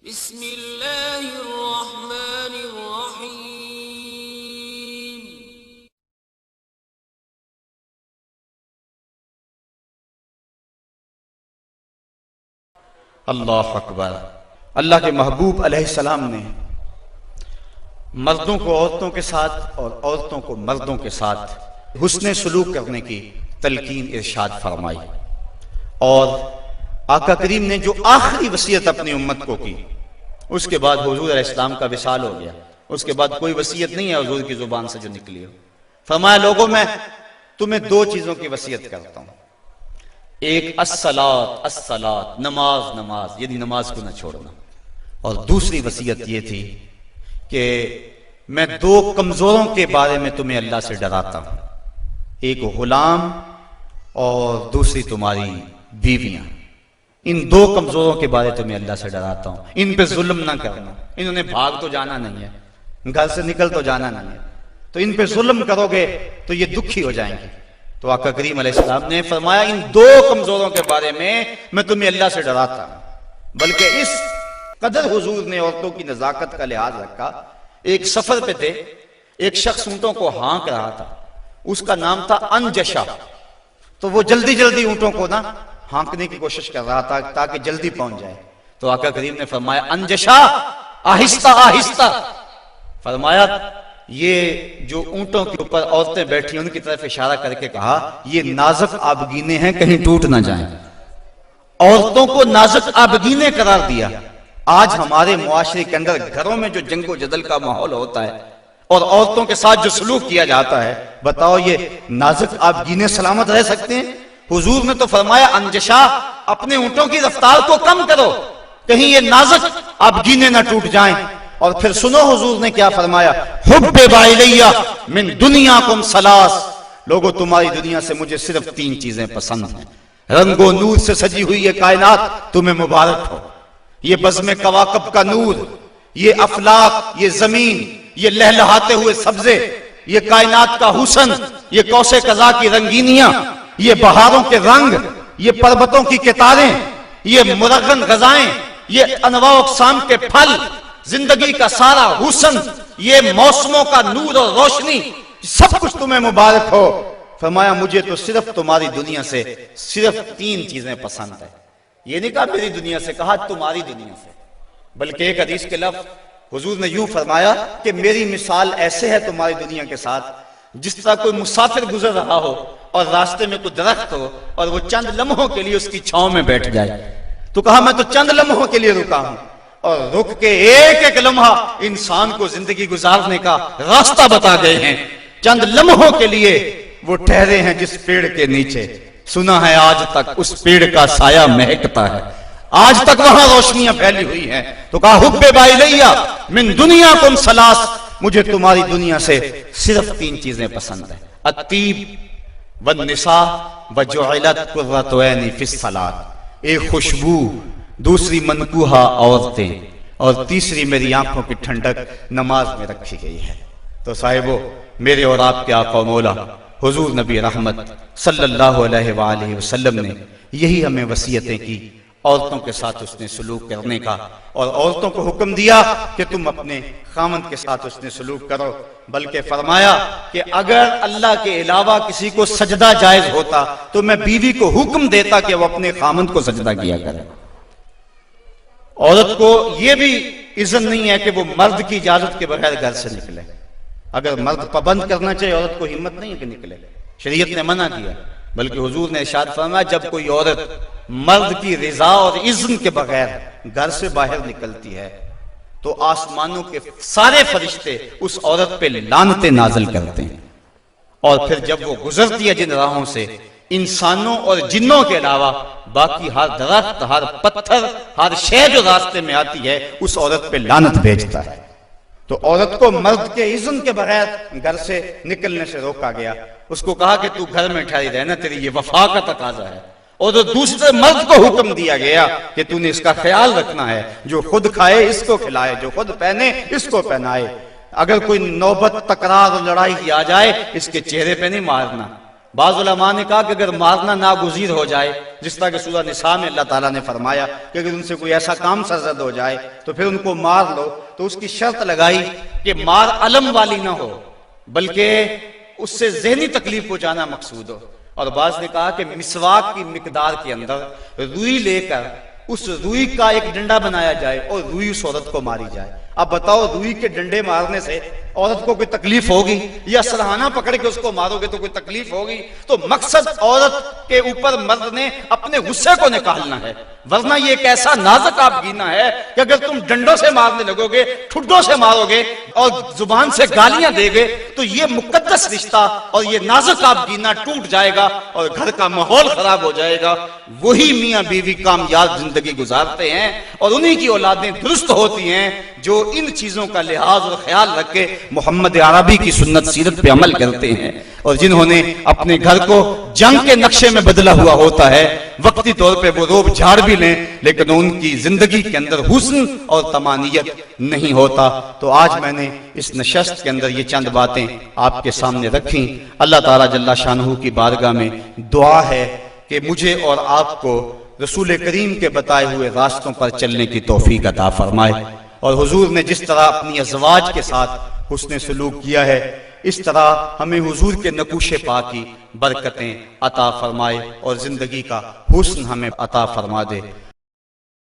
بسم اللہ الرحمن الرحیم۔ اللہ اکبر۔ اللہ کے محبوب علیہ السلام نے مردوں کو عورتوں کے ساتھ اور عورتوں کو مردوں کے ساتھ حسن سلوک کرنے کی تلقین ارشاد فرمائی، اور آقا کریم نے جو آخری وصیت اپنی امت کو کی، اس کے بعد حضور علیہ السلام کا وصال ہو گیا۔ اس کے بعد کوئی وصیت نہیں ہے حضور کی زبان سے جو نکلی ہو۔ فرمایا لوگوں میں تمہیں دو چیزوں کی وصیت کرتا ہوں، ایک الصلاۃ نماز یعنی نماز کو نہ چھوڑنا، اور دوسری وصیت یہ تھی کہ میں دو کمزوروں کے بارے میں تمہیں اللہ سے ڈراتا ہوں، ایک غلام اور دوسری تمہاری بیویاں۔ ان دو کمزوروں کے بارے تمہیں اللہ سے ڈراتا ہوں، ان پہ ظلم نہ کرنا۔ انہوں نے بھاگ تو جانا نہیں ہے، گھر سے نکل تو جانا نہیں ہے، تو ان پہ ظلم کرو گے تو یہ دکھی ہو جائیں گے۔ تو آقا کریم علیہ السلام نے فرمایا ان دو کمزوروں کے بارے میں تمہیں اللہ سے ڈراتا ہوں۔ بلکہ اس قدر حضور نے عورتوں کی نزاکت کا لحاظ رکھا۔ ایک سفر پہ تھے، ایک شخص اونٹوں کو ہانک رہا تھا، اس کا نام تھا انجشا۔ تو وہ جلدی اونٹوں کو نا ہانکنے کی کوشش کر رہا تھا تاکہ جلدی پہنچ جائے۔ تو آقا کریم نے فرمایا انجشا آہستہ، فرمایا یہ جو اونٹوں کے اوپر عورتیں بیٹھی ان کی طرف اشارہ کر کے کہا یہ نازک آبگینے ہیں، کہیں ٹوٹ نہ جائیں۔ عورتوں کو نازک آبگینے قرار دیا۔ آج ہمارے معاشرے کے اندر گھروں میں جو جنگ و جدل کا ماحول ہوتا ہے اور عورتوں کے ساتھ جو سلوک کیا جاتا ہے، بتاؤ یہ نازک آبگینے سلامت رہ سکتے ہیں؟ حضور نے تو فرمایا انجشا اپنے اونٹوں کی رفتار کو کم کرو، کہیں یہ نازک آبگینے نہ ٹوٹ جائیں۔ اور پھر سنو حضور نے کیا فرمایا، حبب الیہ من دنیاکم ثلاث، لوگوں تمہاری دنیا سے مجھے صرف تین چیزیں پسند ہیں۔ رنگ و نور سے سجی ہوئی یہ کائنات تمہیں مبارک ہو، یہ بزم کواکب کا نور، یہ افلاک، یہ زمین، یہ لہلہاتے ہوئے سبزے، یہ کائنات کا حسن، یہ کوس قزا کی رنگینیاں، یہ بہاروں کے رنگ، یہ پربتوں کی کتاریں، یہ مرغن غذائیں، یہ انواع و اقسام کے پھل، زندگی کا سارا حسن، یہ موسموں کا نور اور روشنی، سب کچھ تمہیں مبارک ہو۔ فرمایا مجھے تو صرف تمہاری دنیا سے صرف تین چیزیں پسند ہیں۔ یہ نہیں کہا میری دنیا سے، کہا تمہاری دنیا سے۔ بلکہ ایک حدیث کے لفظ حضور نے یوں فرمایا کہ میری مثال ایسے ہے تمہاری دنیا کے ساتھ جس طرح کوئی مسافر گزر رہا ہو اور راستے میں کوئی درخت ہو اور وہ چند لمحوں کے لیے اس کی چھاؤں میں بیٹھ جائے۔ تو کہا میں تو چند لمحوں کے لیے رکا ہوں، اور رک کے ایک لمحہ انسان کو زندگی گزارنے کا راستہ بتا گئے ہیں۔ چند لمحوں کے لیے وہ ٹھہرے ہیں جس پیڑ کے نیچے، سنا ہے آج تک اس پیڑ کا سایہ مہکتا ہے، آج تک وہاں روشنیاں پھیلی ہوئی ہیں۔ تو کہا حبب الیہ من دنیاکم ثلاث، مجھے تمہاری دنیا سے صرف تین چیزیں پسند ہیں، الطیب والنساء وجعلت قرۃ عینی فی الصلاۃ، ایک خوشبو، دوسری منکوحہ عورتیں، اور تیسری میری آنکھوں کی ٹھنڈک نماز میں رکھی گئی ہے۔ تو صاحبو، میرے اور آپ کے آقا و مولا حضور نبی رحمت صلی اللہ علیہ وآلہ وسلم نے یہی ہمیں وصیتیں کی، عورتوں کے ساتھ اس نے سلوک کرنے کا، اور عورتوں کو حکم دیا کہ تم اپنے خامند کے ساتھ اس نے سلوک کرو۔ بلکہ فرمایا کہ اگر اللہ کے علاوہ کسی کو سجدہ جائز ہوتا تو میں بیوی کو حکم دیتا کہ وہ اپنے خامند کو سجدہ کیا کرے۔ عورت کو یہ بھی اذن نہیں ہے کہ وہ مرد کی اجازت کے بغیر گھر سے نکلے۔ اگر مرد پابند کرنا چاہے عورت کو ہمت نہیں ہے کہ نکلے، شریعت نے منع کیا۔ بلکہ حضور نے ارشاد فرمایا جب کوئی عورت مرد کی رضا اور اذن کے بغیر گھر سے باہر نکلتی ہے تو آسمانوں کے سارے فرشتے اس عورت پہ لعنتیں نازل کرتے ہیں، اور پھر جب وہ گزرتی ہے جن راہوں سے، انسانوں اور جنوں کے علاوہ باقی ہر درخت، ہر پتھر، ہر شے جو راستے میں آتی ہے اس عورت پہ لعنت بھیجتا ہے۔ تو عورت کو مرد کے اذن کے بغیر گھر سے نکلنے سے روکا گیا۔ اس کو کہا کہ تو گھر میں ٹھہری رہنا، تیری یہ وفا کا تقاضا ہے۔ اور دوسرے مرد کو حکم دیا گیا کہ تو نے اس کا خیال رکھنا ہے، جو خود کھائے اس کو کھلائے، جو خود پہنے اس کو پہنائے۔ اگر کوئی نوبت تکرار اور لڑائی کی آ جائے اس کے چہرے پہ نہیں مارنا، بعض علماء نے کہا کہ اگر مارنا ناگزیر ہو جائے، جس طرح کہ سورہ نساء میں اللہ تعالیٰ نے فرمایا کہ اگر ان سے کوئی ایسا کام سرزد ہو جائے تو پھر ان کو مار لو، تو اس کی شرط لگائی کہ مار علم والی نہ ہو بلکہ اس سے ذہنی تکلیف پہنچانا مقصود ہو۔ اور بعض نے کہا کہ مسواک کی مقدار کے اندر روئی لے کر اس روئی کا ایک ڈنڈا بنایا جائے اور روئی اس عورت کو ماری جائے۔ اب بتاؤ، روئی کے ڈنڈے مارنے سے عورت کو کوئی تکلیف ہوگی یا سرہانہ پکڑ کے اس کو مارو گے تو کوئی تکلیف ہوگی؟ تو مقصد عورت کے اوپر مرد نے اپنے غصے کو نکالنا ہے، ورنہ یہ ایک ایسا نازک آپ گینا ہے کہ اگر تم ڈنڈوں سے مارنے لگو گے، ٹھڈوں سے مارو گے اور زبان سے گالیاں دے گے تو یہ مقدس رشتہ اور یہ نازک آپ گینا ٹوٹ جائے گا اور گھر کا ماحول خراب ہو جائے گا۔ وہی میاں بیوی کامیاب زندگی گزارتے ہیں اور انہی کی اولادیں درست ہوتی ہیں جو ان چیزوں کا لحاظ اور خیال رکھ کے محمد عربی کی سنت سیرت پہ عمل کرتے ہیں، اور جنہوں نے اپنے گھر کو جنگ کے نقشے میں بدلا ہوا ہوتا ہے، وقتی طور پہ وہ روب جھاڑ بھی لیں لیکن ان کی زندگی کے اندر حسن اور طمانیت نہیں ہوتا۔ تو آج میں نے اس نشست کے اندر یہ چند باتیں آپ کے سامنے رکھیں۔ اللہ تعالیٰ جل شانہ کی بارگاہ میں دعا ہے کہ مجھے اور آپ کو رسول کریم کے بتائے ہوئے راستوں پر چلنے کی توفیق عطا فرمائے، اور حضور نے جس طرح اپنی ازواج کے ساتھ حسن سلوک کیا ہے اس طرح ہمیں حضور کے نقوش پا کی برکتیں عطا فرمائے اور زندگی کا حسن ہمیں عطا فرما دے۔